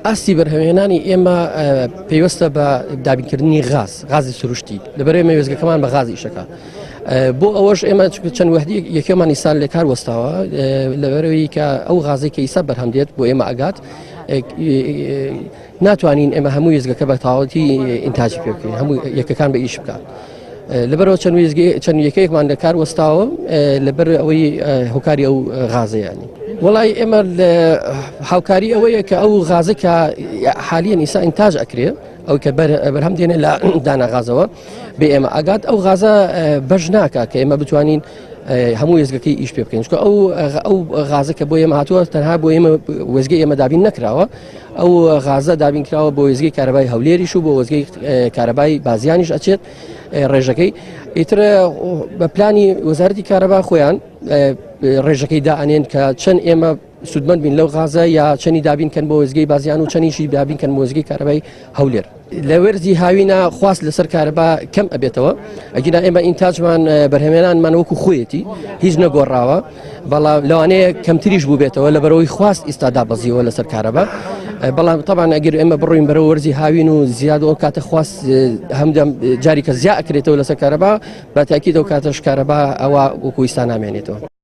ئاستی بەرهەمهێنانی ئێمە پێویستە بە دابینکردنی غازی سروشتی لەبەر ئێمە وێزگەکەمان بە غازی ئیشەکە بۆ ئەوەش ئێمە چەند وەحدی یەکێمانی سال لێ کار وەستاوە لەبەرەوەی کە ئەو غازی کە ئیسا بەرهەم دێت بۆ ئێمە ئەگات ناتوانین ئێمە هەموو وێزگەکە بە تاواتی ئینتاجی پێ بکەین هەموو یەکەکان بە ئیش بکات لەبەرەوە چەند یەکەیەکمان لە کار وەستاوە لەبەر ئەوەی هۆکاری ئەو غازەیانی وڵی ئێمە هاوکاری ئەوەیە کە ئەو غازەکە حالیان ئیسا ئینتاج ئەکرێ ئەو کە بەرهەم دێنێ لە دانا غازەوە بێ ئێمە ئەگات ئەو غازە بەش ناکە کە ئێمە بتوانین هەموو وێزگەکەی ئیش پێ بکەین چکە ئەو غازە کە بۆ ئێمە هاتووە تەنها بۆ ئێمە وێزگەی ئێمە دابین نەکراوە ئەو غازە دابین کراوە بۆ وێزگەی کارەبای هەولێریش و بۆ وێزگەی کارەبای بازیانیش ئەچێت ڕێژەکەی ئیتر بە پلانی وەزارەتی کارەبا خۆیان ڕێژەکەی دائەنێن کە چەند ئێمە سودمەند بین لەو غازە یا چەنی دابینکەن بۆ وێزگەی بازیان و چەنیشی دابینکەن بۆ وێزگەی کارەبای هەولێر لە وەرزی هاوینە خواست لەسەر کارەبا کەم ئەبێتەوە ئەگینا ئێمە ئینتاجمان بەرهەمێنانمان وەکو خۆیەتی هیچ نەگۆڕاوە بەڵام لەوانەیە کەمتریش بوو بێتەوە لەبەرەوەی خواست ئیستا بەزیەوە لەسەر کارەبا بەڵام طبعا ئەگەر ئێمە بڕۆین بەرەو وەرزی هاوین و زیادەوە کاتە خواست هەمدەم جاری کە زیاد ئەکرێتەوە لەسەر کارەبا بە تاکید ئەو کاتەش کارەبا ئەوە وەکو ئیستا نامێنێتەوە